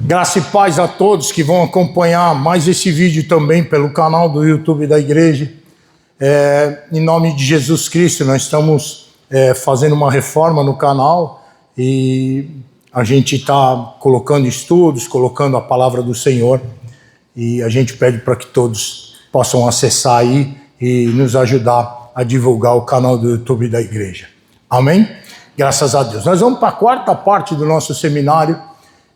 Graça e paz a todos que vão acompanhar mais esse vídeo também pelo canal do YouTube da igreja. Em nome de Jesus Cristo, nós estamos fazendo uma reforma no canal e a gente está colocando estudos, colocando a palavra do Senhor, e a gente pede para que todos possam acessar aí e nos ajudar a divulgar o canal do YouTube da igreja. Amém? Graças a Deus. Nós vamos para a quarta parte do nosso seminário,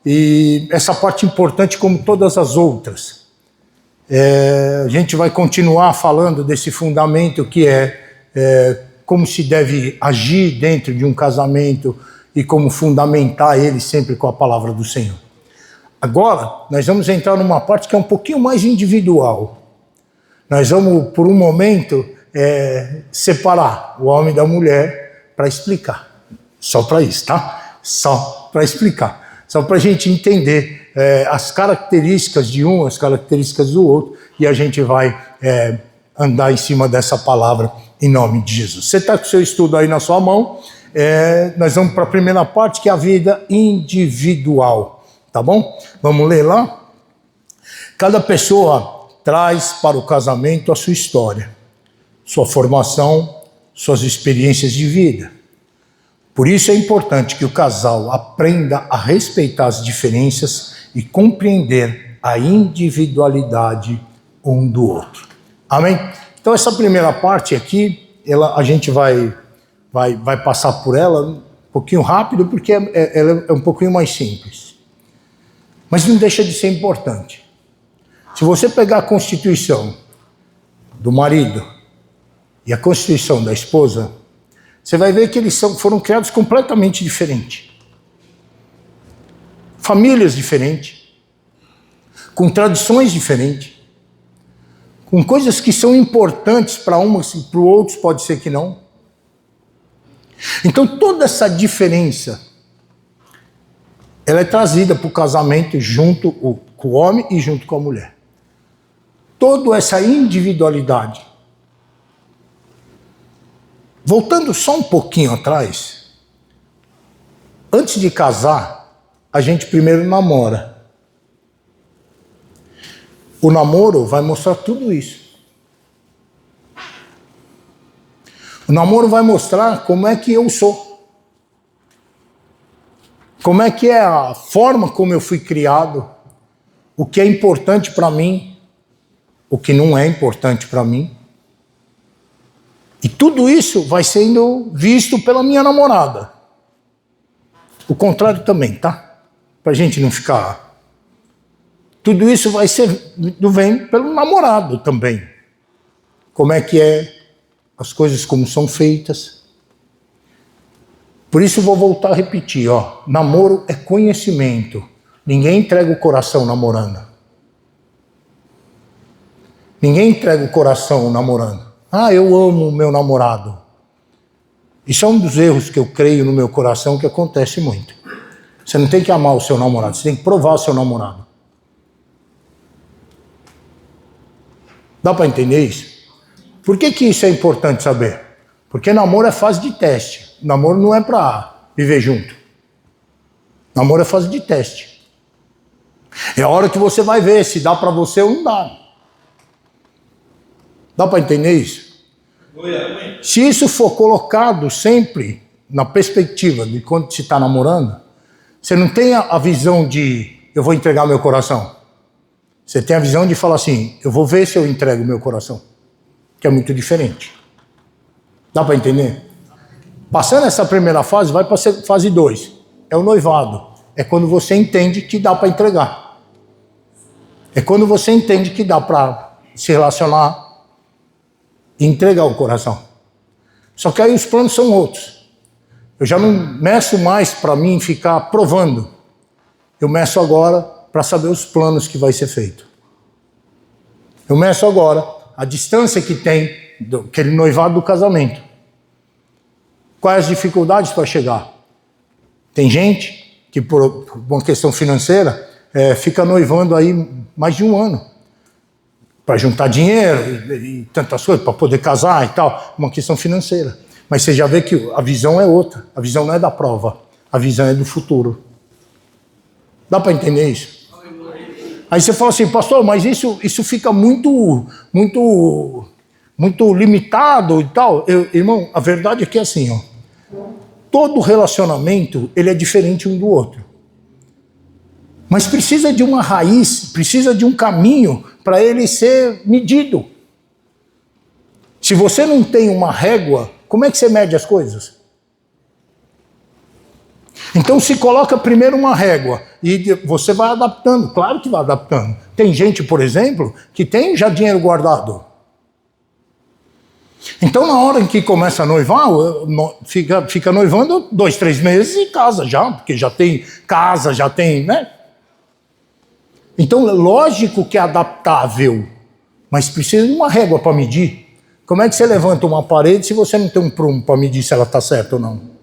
e essa parte importante como todas as outras. A gente vai continuar falando desse fundamento que é como se deve agir dentro de um casamento e como fundamentar ele sempre com a palavra do Senhor. Agora, nós vamos entrar numa parte que é um pouquinho mais individual. Nós vamos, por um momento, separar o homem da mulher para explicar. Só para isso, tá? Só para explicar. Só para a gente entender as características de um, as características do outro, e a gente vai andar em cima dessa palavra em nome de Jesus. Você está com o seu estudo aí na sua mão, nós vamos para a primeira parte, que é a vida individual, tá bom? Vamos ler lá? Cada pessoa traz para o casamento a sua história, sua formação, suas experiências de vida. Por isso é importante que o casal aprenda a respeitar as diferenças e compreender a individualidade um do outro. Amém? Então essa primeira parte aqui, a gente vai passar por ela um pouquinho rápido, porque ela é um pouquinho mais simples. Mas não deixa de ser importante. Se você pegar a constituição do marido e a constituição da esposa, você vai ver que eles foram criados completamente diferentes. Famílias diferentes, com tradições diferentes, com coisas que são importantes para umas e para o outro pode ser que não. Então toda essa diferença, ela é trazida para o casamento junto com o homem e junto com a mulher. Toda essa individualidade. Voltando só um pouquinho atrás, antes de casar, a gente primeiro namora. O namoro vai mostrar tudo isso. O namoro vai mostrar como é que eu sou. Como é que é a forma como eu fui criado, o que é importante para mim, o que não é importante para mim. E tudo isso vai sendo visto pela minha namorada. O contrário também, tá? Pra gente não ficar... Tudo isso vem pelo namorado também. Como é que é, as coisas como são feitas. Por isso eu vou voltar a repetir, ó. Namoro é conhecimento. Ninguém entrega o coração namorando. Ninguém entrega o coração namorando. Ah, eu amo o meu namorado. Isso é um dos erros que eu creio no meu coração que acontece muito. Você não tem que amar o seu namorado, você tem que provar o seu namorado. Dá para entender isso? Por que isso é importante saber? Porque namoro é fase de teste. Namoro não é para viver junto. Namoro é fase de teste. É a hora que você vai ver se dá para você ou não dá. Dá para entender isso? Se isso for colocado sempre na perspectiva de quando se está namorando, você não tem a visão de eu vou entregar meu coração. Você tem a visão de falar assim, eu vou ver se eu entrego meu coração. Que é muito diferente. Dá para entender? Passando essa primeira fase, vai para a fase 2. É o noivado. É quando você entende que dá para entregar. É quando você entende que dá para se relacionar e entregar o coração. Só que aí os planos são outros. Eu já não meço mais para mim ficar provando. Eu meço agora para saber os planos que vai ser feito. Eu meço agora a distância que tem aquele noivado do casamento. Quais as dificuldades para chegar? Tem gente que por uma questão financeira fica noivando aí mais de um ano. Para juntar dinheiro e tantas coisas, para poder casar e tal, uma questão financeira. Mas você já vê que a visão é outra. A visão não é da prova, a visão é do futuro. Dá para entender isso? Aí você fala assim, pastor, mas isso fica muito limitado e tal. Irmão, a verdade é que é assim, ó. Todo relacionamento, ele é diferente um do outro. Mas precisa de uma raiz, precisa de um caminho para ele ser medido. Se você não tem uma régua, como é que você mede as coisas? Então se coloca primeiro uma régua e você vai adaptando, claro que vai adaptando. Tem gente, por exemplo, que tem já dinheiro guardado. Então na hora em que começa a noivar, fica noivando 2, 3 meses e casa já, porque já tem casa, já tem, né? Então, lógico que é adaptável, mas precisa de uma régua para medir. Como é que você levanta uma parede se você não tem um prumo para medir se ela está certa ou não?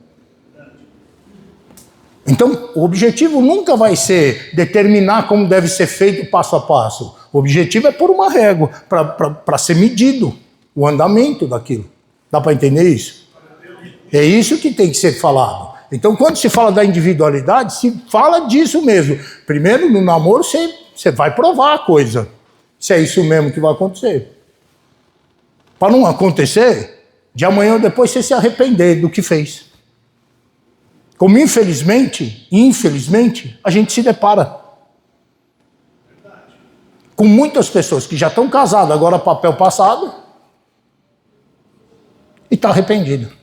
Então, o objetivo nunca vai ser determinar como deve ser feito passo a passo. O objetivo é pôr uma régua para ser medido o andamento daquilo. Dá para entender isso? É isso que tem que ser falado. Então, quando se fala da individualidade, se fala disso mesmo. Primeiro, no namoro, você vai provar a coisa. Se é isso mesmo que vai acontecer. Para não acontecer, de amanhã ou depois você se arrepender do que fez. Como infelizmente, a gente se depara com muitas pessoas que já estão casadas, agora papel passado, e está arrependido.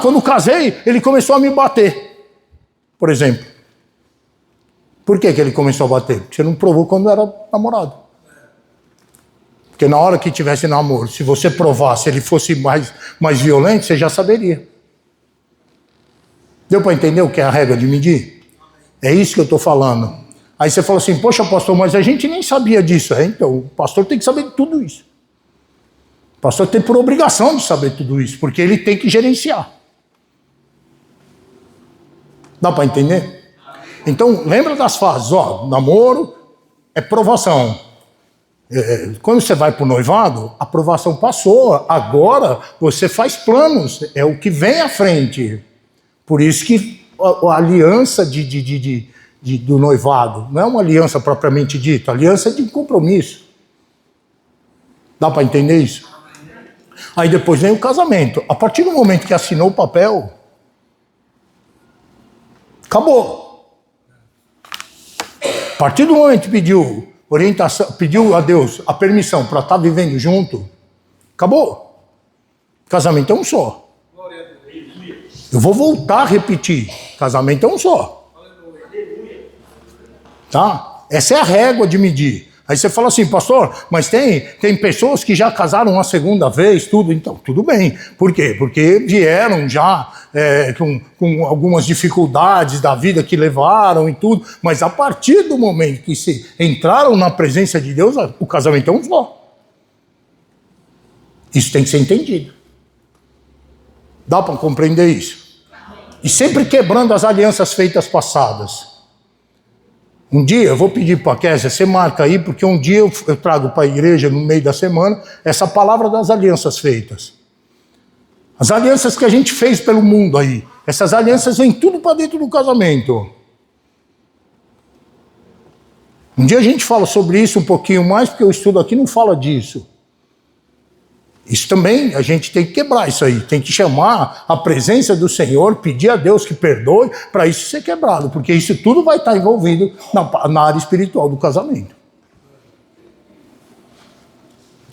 Quando casei, ele começou a me bater, por exemplo. Por que ele começou a bater? Porque você não provou quando era namorado. Porque na hora que tivesse namoro, se você provasse, ele fosse mais violento, você já saberia. Deu para entender o que é a regra de medir? É isso que eu estou falando. Aí você fala assim, poxa pastor, mas a gente nem sabia disso. Então o pastor tem que saber de tudo isso. O pastor tem por obrigação de saber tudo isso, porque ele tem que gerenciar. Dá para entender? Então, lembra das fases, namoro é provação. Quando você vai para o noivado, a provação passou, agora você faz planos, é o que vem à frente. Por isso que a aliança do noivado não é uma aliança propriamente dita, aliança de compromisso. Dá para entender isso? Aí depois vem o casamento. A partir do momento que assinou o papel, acabou. A partir do momento que pediu orientação, pediu a Deus a permissão para estar vivendo junto, acabou. Casamento é um só. Eu vou voltar a repetir. Casamento é um só. Tá? Essa é a régua de medir. Aí você fala assim, pastor, mas tem pessoas que já casaram uma segunda vez, tudo. Então, tudo bem. Por quê? Porque vieram já com algumas dificuldades da vida que levaram e tudo. Mas a partir do momento que se entraram na presença de Deus, o casamento é um só. Isso tem que ser entendido. Dá para compreender isso? E sempre quebrando as alianças feitas passadas. Um dia eu vou pedir para a Kézia, você marca aí, porque um dia eu trago para a igreja, no meio da semana, essa palavra das alianças feitas. As alianças que a gente fez pelo mundo aí. Essas alianças vêm tudo para dentro do casamento. Um dia a gente fala sobre isso um pouquinho mais, porque o estudo aqui não fala disso. Isso também, a gente tem que quebrar isso aí. Tem que chamar a presença do Senhor, pedir a Deus que perdoe, para isso ser quebrado. Porque isso tudo vai estar envolvido na área espiritual do casamento.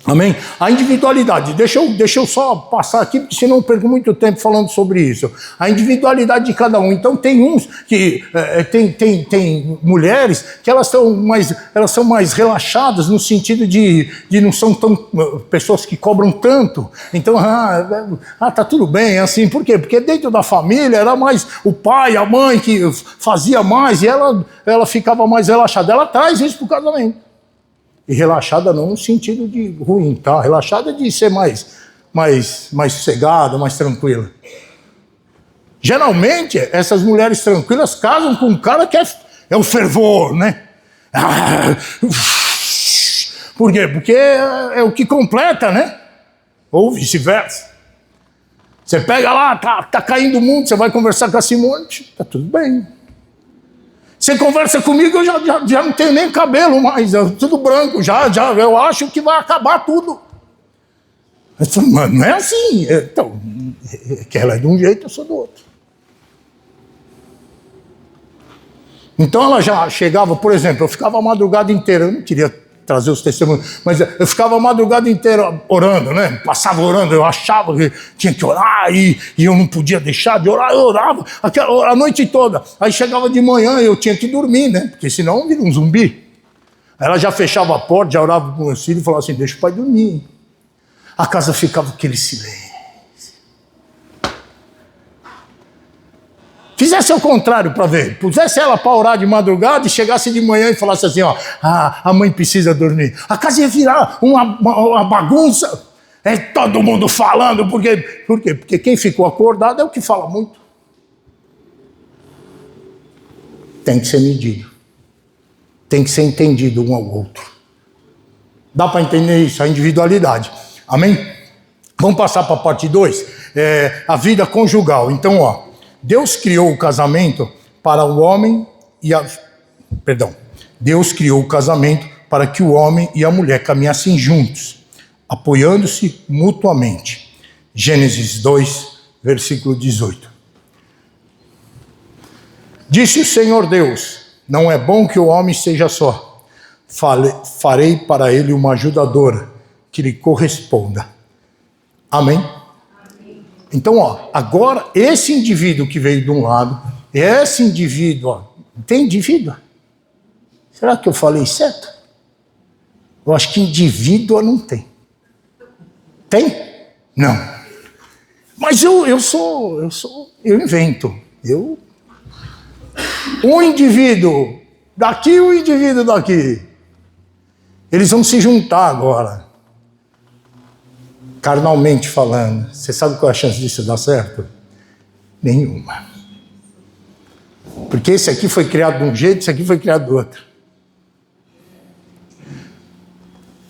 Amém? A individualidade, deixa eu só passar aqui, porque senão eu perco muito tempo falando sobre isso. A individualidade de cada um. Então tem uns que, tem mulheres que elas são mais relaxadas no sentido de não são tão pessoas que cobram tanto. Então, tá tudo bem, assim, por quê? Porque dentro da família era mais o pai, a mãe que fazia mais e ela ficava mais relaxada. Ela traz isso para o casamento. E relaxada não no sentido de ruim, tá? Relaxada de ser mais sossegada, mais tranquila. Geralmente, essas mulheres tranquilas casam com um cara que é o fervor, né? Por quê? Porque é o que completa, né? Ou vice-versa. Você pega lá, tá caindo o mundo, você vai conversar com a Simone, tá tudo bem. Você conversa comigo, eu já não tenho nem cabelo mais, tudo branco, já eu acho que vai acabar tudo. Eu falei, mas não é assim. Então, que ela é de um jeito, eu sou do outro. Então ela já chegava, por exemplo, eu ficava a madrugada inteira, eu não queria trazer os testemunhos, mas eu ficava a madrugada inteira orando, né? Passava orando, eu achava que tinha que orar e eu não podia deixar de orar, eu orava a noite toda. Aí chegava de manhã eu tinha que dormir, né? Porque senão eu vira um zumbi. Aí ela já fechava a porta, já orava com meus filhos e falava assim, deixa o pai dormir. A casa ficava aquele silêncio. Fizesse ao contrário para ver, pusesse ela para orar de madrugada e chegasse de manhã e falasse assim, ó, a mãe precisa dormir. A casa ia virar uma bagunça, todo mundo falando, por quê? Porque quem ficou acordado é o que fala muito. Tem que ser medido, tem que ser entendido um ao outro. Dá para entender isso, a individualidade. Amém? Vamos passar para a parte 2, a vida conjugal. Então, ó, Deus criou o casamento para o homem Deus criou o casamento para que o homem e a mulher caminhassem juntos, apoiando-se mutuamente. Gênesis 2, versículo 18. Disse o Senhor Deus, não é bom que o homem seja só. Farei para ele uma ajudadora que lhe corresponda. Amém? Então, ó, agora, esse indivíduo que veio de um lado, esse indivíduo, ó, tem indivíduo? Será que eu falei certo? Eu acho que indivíduo não tem. Tem? Não. Mas eu invento. Um indivíduo daqui e um indivíduo daqui. Eles vão se juntar agora. Carnalmente falando, você sabe qual é a chance disso dar certo? Nenhuma. Porque esse aqui foi criado de um jeito, esse aqui foi criado do outro.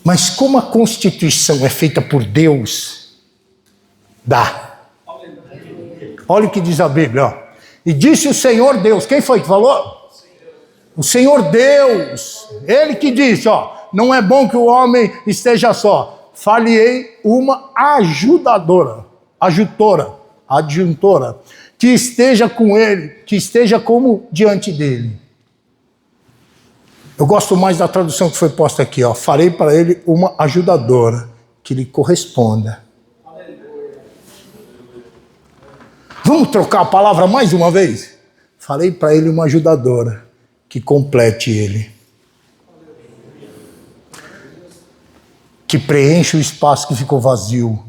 Mas como a Constituição é feita por Deus, dá. Olha o que diz a Bíblia, ó. E disse o Senhor Deus, quem foi que falou? O Senhor Deus, Ele que disse, ó, não é bom que o homem esteja só. Falei uma adjuntora, que esteja com ele, que esteja como diante dele. Eu gosto mais da tradução que foi posta aqui, ó. Farei para ele uma ajudadora que lhe corresponda. Vamos trocar a palavra mais uma vez? Farei para ele uma ajudadora que complete ele. Que preenche o espaço que ficou vazio.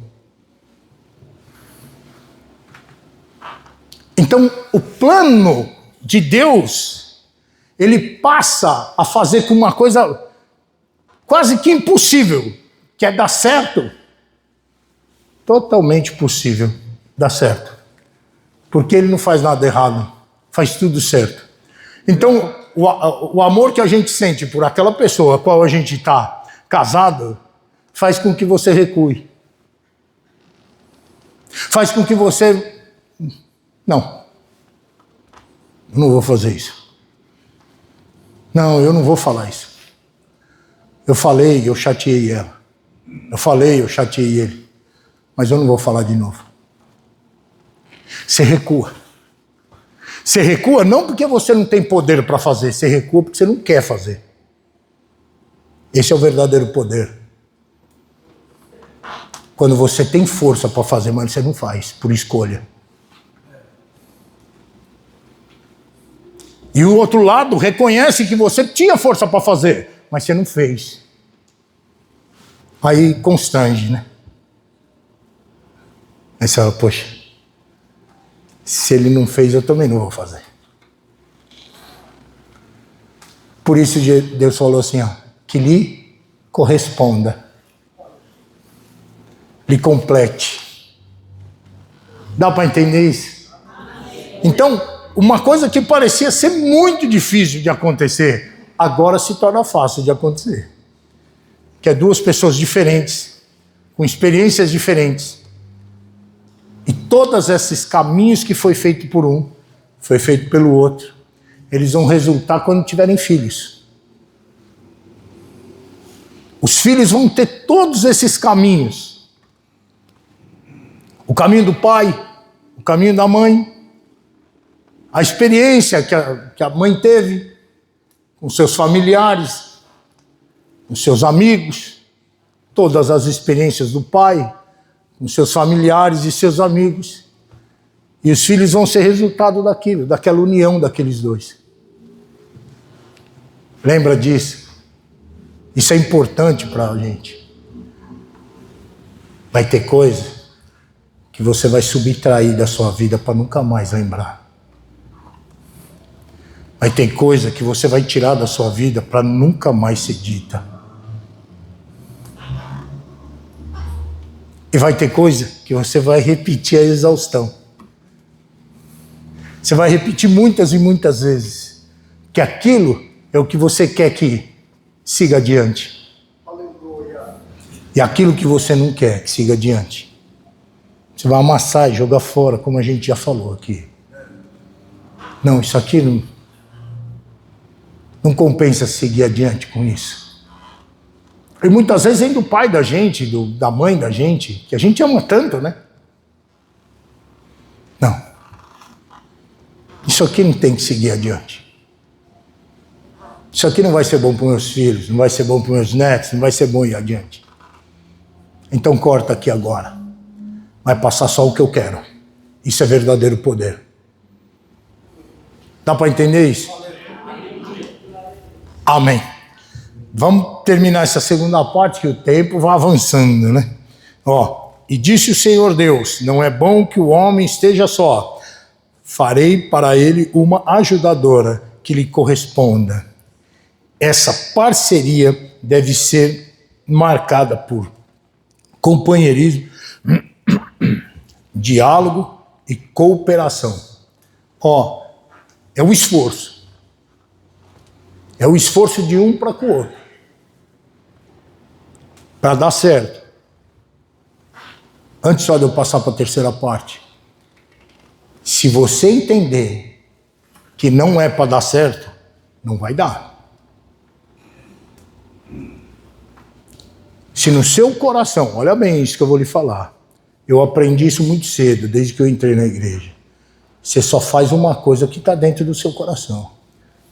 Então, o plano de Deus, ele passa a fazer com uma coisa quase que impossível, que é dar certo. Totalmente possível dar certo. Porque ele não faz nada errado, faz tudo certo. Então, o amor que a gente sente por aquela pessoa a qual a gente está casado, faz com que você recue. Faz com que você... Não. Eu não vou fazer isso. Não, eu não vou falar isso. Eu falei, eu chateei ela. Eu falei, eu chateei ele. Mas eu não vou falar de novo. Você recua. Você recua não porque você não tem poder para fazer. Você recua porque você não quer fazer. Esse é o verdadeiro poder. Quando você tem força para fazer, mas você não faz, por escolha. E o outro lado reconhece que você tinha força para fazer, mas você não fez. Aí constrange, né? Aí você fala, poxa, se ele não fez, eu também não vou fazer. Por isso Deus falou assim, ó, que lhe corresponda. Lhe complete. Dá para entender isso? Então, uma coisa que parecia ser muito difícil de acontecer, agora se torna fácil de acontecer. Que é duas pessoas diferentes, com experiências diferentes, E todos esses caminhos que foi feito por um, foi feito pelo outro, eles vão resultar quando tiverem filhos. Os filhos vão ter todos esses caminhos. O caminho do pai, o caminho da mãe, a experiência que a mãe teve com seus familiares, com seus amigos, todas as experiências do pai, com seus familiares e seus amigos. E os filhos vão ser resultado daquilo, daquela união daqueles dois. Lembra disso? Isso é importante para a gente. Vai ter coisa que você vai subtrair da sua vida para nunca mais lembrar. Vai ter coisa que você vai tirar da sua vida para nunca mais ser dita. E vai ter coisa que você vai repetir a exaustão. Você vai repetir muitas e muitas vezes que aquilo é o que você quer que siga adiante. E aquilo que você não quer que siga adiante, você vai amassar e jogar fora, como a gente já falou aqui. Não, isso aqui não compensa seguir adiante com isso. E muitas vezes vem do pai da gente, da mãe da gente, que a gente ama tanto, né? Não. Isso aqui não tem que seguir adiante. Isso aqui não vai ser bom para os meus filhos, não vai ser bom para os meus netos, não vai ser bom ir adiante. Então corta aqui agora. Vai passar só o que eu quero. Isso é verdadeiro poder. Dá para entender isso? Amém. Vamos terminar essa segunda parte, que o tempo vai avançando, né? E disse o Senhor Deus, não é bom que o homem esteja só. Farei para ele uma ajudadora que lhe corresponda. Essa parceria deve ser marcada por companheirismo, diálogo e cooperação. É o esforço. É o esforço de um para com o outro. Para dar certo. Antes só de eu passar para a terceira parte. Se você entender que não é para dar certo, não vai dar. Se no seu coração, olha bem isso que eu vou lhe falar. Eu aprendi isso muito cedo, desde que eu entrei na igreja. Você só faz uma coisa que está dentro do seu coração.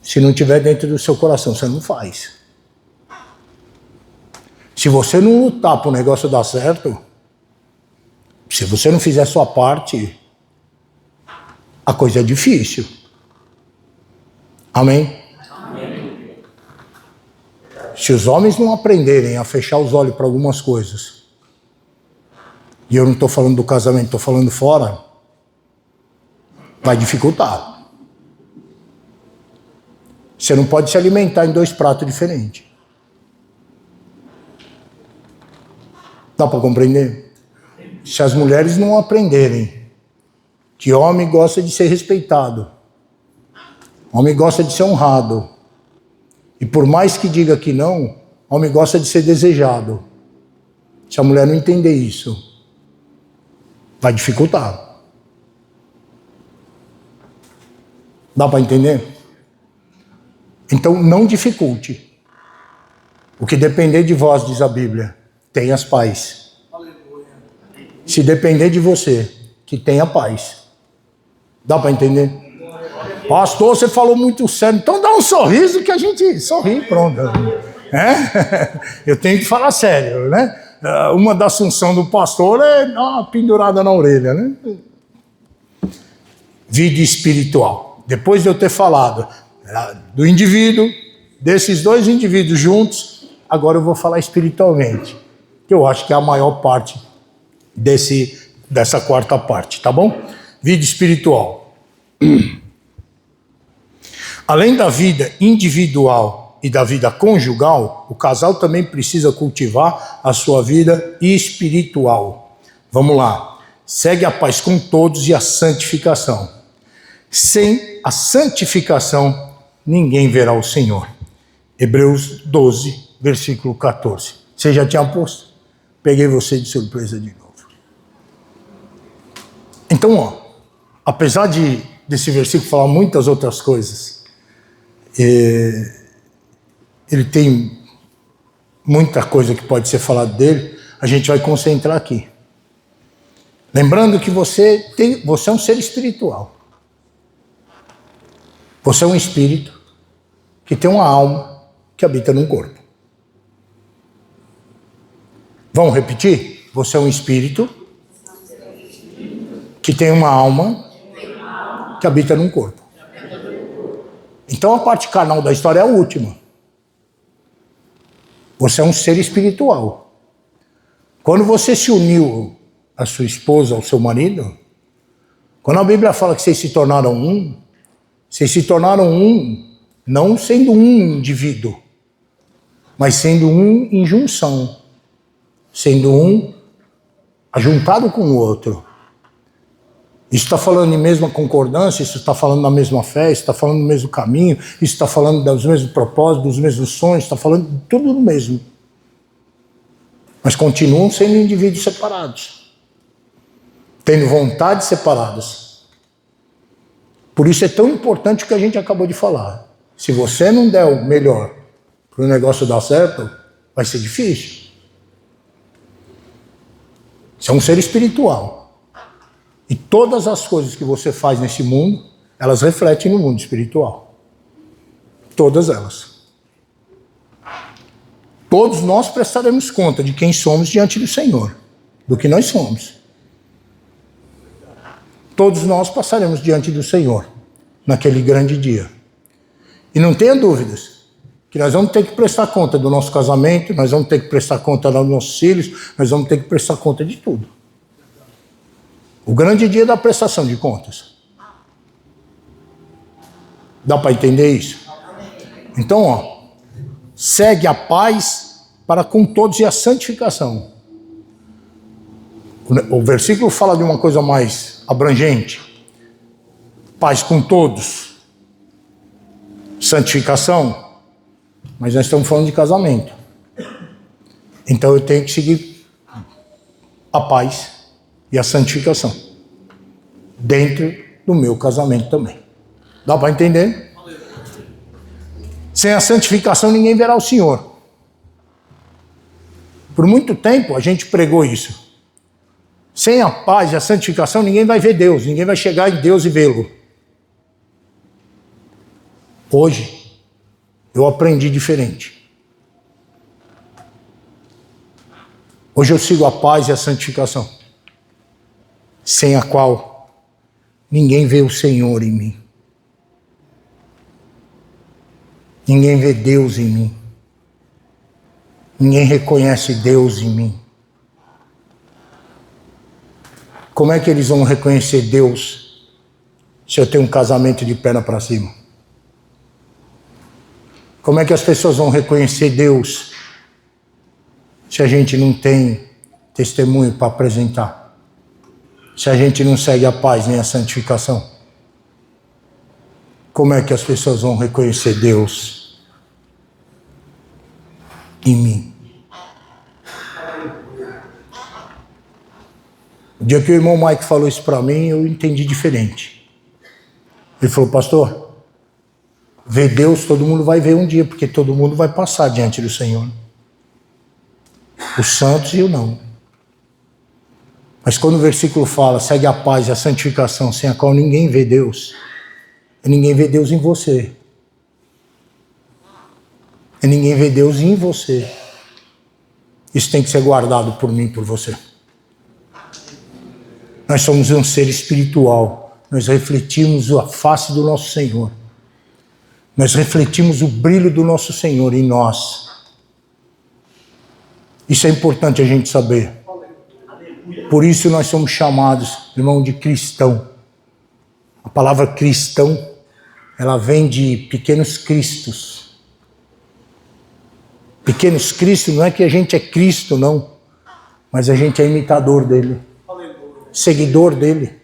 Se não estiver dentro do seu coração, você não faz. Se você não lutar para o negócio dar certo, se você não fizer a sua parte, a coisa é difícil. Amém? Amém. Se os homens não aprenderem a fechar os olhos para algumas coisas, e eu não estou falando do casamento, estou falando fora, vai dificultar. Você não pode se alimentar em 2 pratos diferentes. Dá para compreender? Se as mulheres não aprenderem que homem gosta de ser respeitado, homem gosta de ser honrado, e por mais que diga que não, homem gosta de ser desejado. Se a mulher não entender isso, vai dificultar. Dá para entender? Então não dificulte. O que depender de vós, diz a Bíblia, tenha paz. Se depender de você, que tenha paz. Dá para entender? Pastor, você falou muito sério, então dá um sorriso que a gente sorri, pronto. Eu tenho que falar sério, né? Uma das funções do pastor é dar uma pendurada na orelha, né? Vida espiritual. Depois de eu ter falado do indivíduo, desses 2 indivíduos juntos, agora eu vou falar espiritualmente, que eu acho que é a maior parte dessa quarta parte, tá bom? Vida espiritual. Além da vida individual e da vida conjugal, o casal também precisa cultivar a sua vida espiritual. Vamos lá. Segue a paz com todos e a santificação. Sem a santificação, ninguém verá o Senhor. Hebreus 12, versículo 14. Você já tinha posto? Peguei você de surpresa de novo. Então, ó, apesar desse versículo falar muitas outras coisas, ele tem muita coisa que pode ser falada dele, a gente vai concentrar aqui. Lembrando que você é um ser espiritual. Você é um espírito que tem uma alma que habita num corpo. Vamos repetir? Você é um espírito que tem uma alma que habita num corpo. Então a parte carnal da história é a última. Você é um ser espiritual. Quando você se uniu à sua esposa, ao seu marido, quando a Bíblia fala que vocês se tornaram um, vocês se tornaram um, não sendo um indivíduo, mas sendo um em junção, sendo um ajuntado com o outro. Isso está falando em mesma concordância, isso está falando da mesma fé, isso está falando do mesmo caminho, isso está falando dos mesmos propósitos, dos mesmos sonhos, está falando de tudo do mesmo. Mas continuam sendo indivíduos separados, tendo vontades separadas. Por isso é tão importante o que a gente acabou de falar. Se você não der o melhor para o negócio dar certo, vai ser difícil. Você é um ser espiritual. E todas as coisas que você faz nesse mundo, elas refletem no mundo espiritual. Todas elas. Todos nós prestaremos conta de quem somos diante do Senhor, do que nós somos. Todos nós passaremos diante do Senhor naquele grande dia. E não tenha dúvidas que nós vamos ter que prestar conta do nosso casamento, nós vamos ter que prestar conta dos nossos filhos, nós vamos ter que prestar conta de tudo. O grande dia da prestação de contas. Dá para entender isso? Então, ó, segue a paz para com todos e a santificação. O versículo fala de uma coisa mais abrangente. Paz com todos. Santificação. Mas nós estamos falando de casamento. Então eu tenho que seguir a paz e a santificação dentro do meu casamento também. Dá para entender? Sem a santificação ninguém verá o Senhor. Por muito tempo a gente pregou isso. Sem a paz e a santificação ninguém vai ver Deus, ninguém vai chegar em Deus e vê-lo. Hoje eu aprendi diferente. Hoje eu sigo a paz e a santificação, sem a qual ninguém vê o Senhor em mim. Ninguém vê Deus em mim. Ninguém reconhece Deus em mim. Como é que eles vão reconhecer Deus se eu tenho um casamento de perna para cima? Como é que as pessoas vão reconhecer Deus se a gente não tem testemunho para apresentar? Se a gente não segue a paz nem a santificação? Como é que as pessoas vão reconhecer Deus em mim? O dia que o irmão Mike falou isso para mim, eu entendi diferente. Ele falou: pastor, ver Deus todo mundo vai ver um dia, porque todo mundo vai passar diante do Senhor. Os santos e o não. Mas quando o versículo fala, segue a paz e a santificação, sem a qual ninguém vê Deus, e ninguém vê Deus em você. E ninguém vê Deus em você. Isso tem que ser guardado por mim e por você. Nós somos um ser espiritual. Nós refletimos a face do nosso Senhor. Nós refletimos o brilho do nosso Senhor em nós. Isso é importante a gente saber. Por isso nós somos chamados, irmão, de cristão. A palavra cristão, ela vem de pequenos cristos. Pequenos cristos não é que a gente é Cristo, não. Mas a gente é imitador dele. Seguidor dele.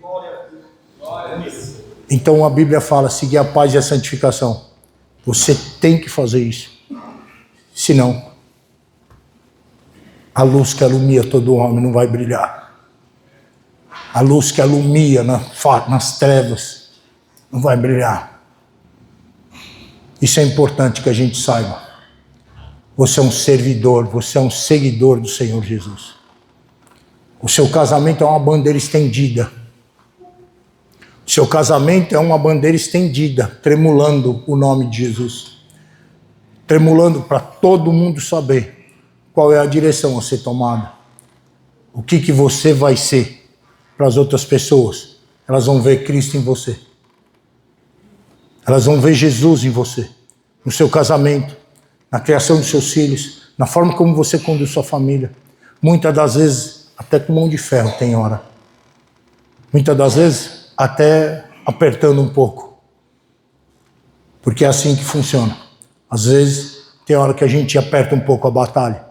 Então a Bíblia fala, seguir a paz e a santificação. Você tem que fazer isso. Senão, a luz que alumia todo homem não vai brilhar. A luz que alumia nas trevas não vai brilhar. Isso é importante que a gente saiba. Você é um servidor, você é um seguidor do Senhor Jesus. O seu casamento é uma bandeira estendida. O seu casamento é uma bandeira estendida, tremulando o nome de Jesus. Tremulando para todo mundo saber qual é a direção a ser tomada. O que você vai ser para as outras pessoas. Elas vão ver Cristo em você. Elas vão ver Jesus em você. No seu casamento, na criação dos seus filhos, na forma como você conduz sua família. Muitas das vezes, até com mão de ferro tem hora. Muitas das vezes, até apertando um pouco. Porque é assim que funciona. Às vezes, tem hora que a gente aperta um pouco a batalha.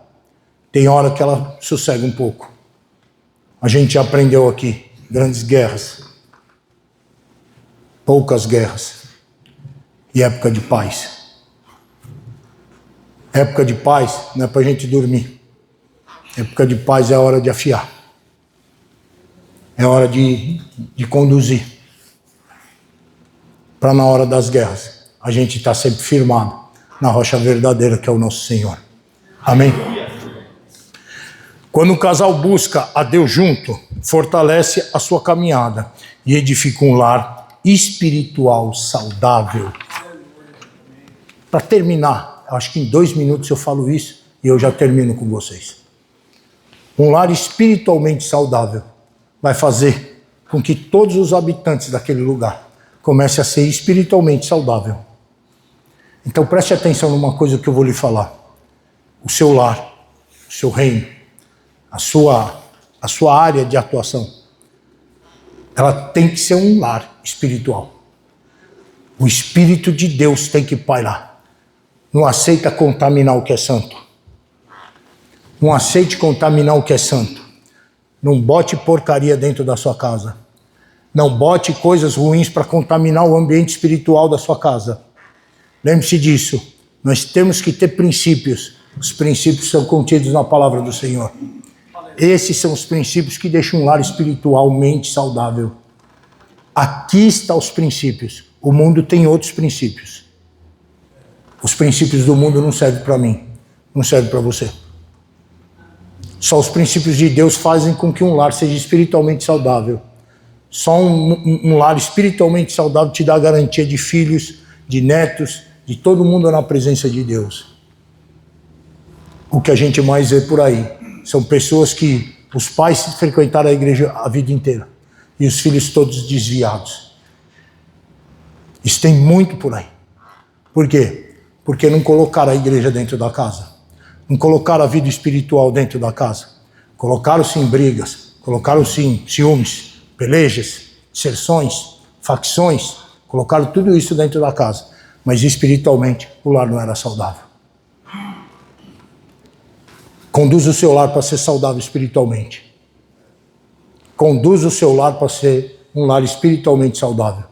Tem hora que ela sossega um pouco. A gente já aprendeu aqui, grandes guerras. Poucas guerras. E época de paz. Época de paz não é para a gente dormir. Época de paz é a hora de afiar. É hora de conduzir. Para na hora das guerras, a gente está sempre firmado na rocha verdadeira que é o nosso Senhor. Amém? Quando o casal busca a Deus junto, fortalece a sua caminhada e edifica um lar espiritual saudável. Para terminar, acho que em 2 minutos eu falo isso e eu já termino com vocês. Um lar espiritualmente saudável vai fazer com que todos os habitantes daquele lugar comecem a ser espiritualmente saudável. Então preste atenção numa coisa que eu vou lhe falar. O seu lar, o seu reino, a sua área de atuação, ela tem que ser um lar espiritual. O Espírito de Deus tem que pairar. Não aceita contaminar o que é santo. Não aceite contaminar o que é santo. Não bote porcaria dentro da sua casa. Não bote coisas ruins para contaminar o ambiente espiritual da sua casa. Lembre-se disso. Nós temos que ter princípios. Os princípios são contidos na palavra do Senhor. Esses são os princípios que deixam um lar espiritualmente saudável. Aqui estão os princípios. O mundo tem outros princípios. Os princípios do mundo não servem para mim. Não servem para você. Só os princípios de Deus fazem com que um lar seja espiritualmente saudável. Só um lar espiritualmente saudável te dá a garantia de filhos, de netos, de todo mundo na presença de Deus. O que a gente mais vê por aí são pessoas que os pais frequentaram a igreja a vida inteira e os filhos todos desviados. Isso tem muito por aí. Por quê? Porque não colocaram a igreja dentro da casa. Não colocaram a vida espiritual dentro da casa. Colocaram-se em brigas, colocaram-se em ciúmes, pelejas, disserções, facções. Colocaram tudo isso dentro da casa. Mas espiritualmente o lar não era saudável. Conduza o seu lar para ser saudável espiritualmente. Conduza o seu lar para ser um lar espiritualmente saudável.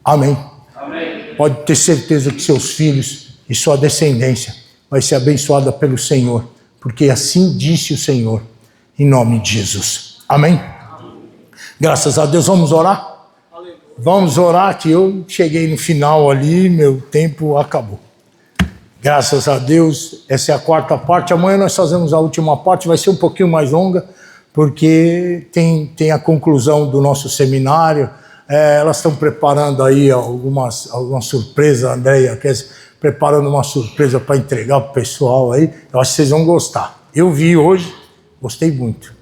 Amém? Amém. Pode ter certeza que seus filhos e sua descendência vai ser abençoada pelo Senhor, porque assim disse o Senhor, em nome de Jesus. Amém? Amém. Graças a Deus, vamos orar? Aleluia. Vamos orar, que eu cheguei no final ali, meu tempo acabou. Graças a Deus, essa é a 4ª parte. Amanhã nós fazemos a última parte, vai ser um pouquinho mais longa, porque tem a conclusão do nosso seminário. Elas estão preparando aí alguma surpresa, a Andréia preparando uma surpresa para entregar para o pessoal aí. Eu acho que vocês vão gostar. Eu vi hoje, gostei muito.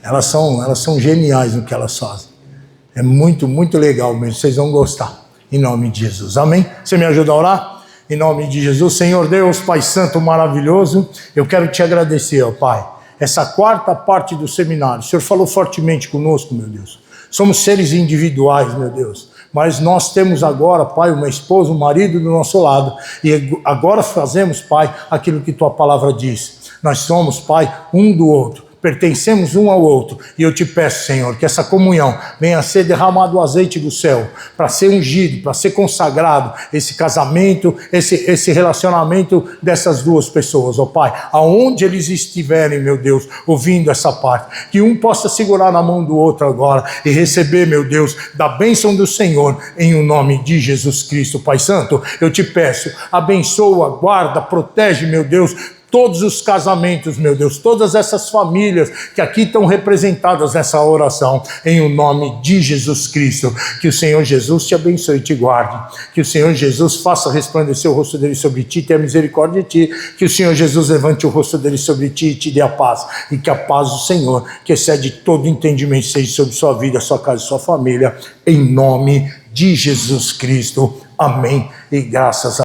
Elas são geniais no que elas fazem. É muito, muito legal mesmo. Vocês vão gostar. Em nome de Jesus. Amém? Você me ajuda a orar? Em nome de Jesus. Senhor Deus, Pai Santo maravilhoso, eu quero te agradecer, ó Pai. Essa 4ª parte do seminário. O Senhor falou fortemente conosco, meu Deus. Somos seres individuais, meu Deus. Mas nós temos agora, Pai, uma esposa, um marido do nosso lado. E agora fazemos, Pai, aquilo que Tua palavra diz. Nós somos, Pai, um do outro. pertencemos um ao outro. E eu te peço, Senhor, que essa comunhão venha a ser derramado o azeite do céu, para ser ungido, para ser consagrado, esse casamento, esse relacionamento dessas duas pessoas, ó Pai, aonde eles estiverem, meu Deus, ouvindo essa parte, que um possa segurar na mão do outro agora e receber, meu Deus, da bênção do Senhor, em o nome de Jesus Cristo. Pai Santo, eu te peço, abençoa, guarda, protege, meu Deus, todos os casamentos, meu Deus, todas essas famílias que aqui estão representadas nessa oração, em o nome de Jesus Cristo. Que o Senhor Jesus te abençoe e te guarde. Que o Senhor Jesus faça resplandecer o rosto dele sobre ti, tenha misericórdia de ti. Que o Senhor Jesus levante o rosto dele sobre ti e te dê a paz. E que a paz do Senhor, que excede todo entendimento, seja sobre sua vida, sua casa e sua família, em nome de Jesus Cristo. Amém. E graças a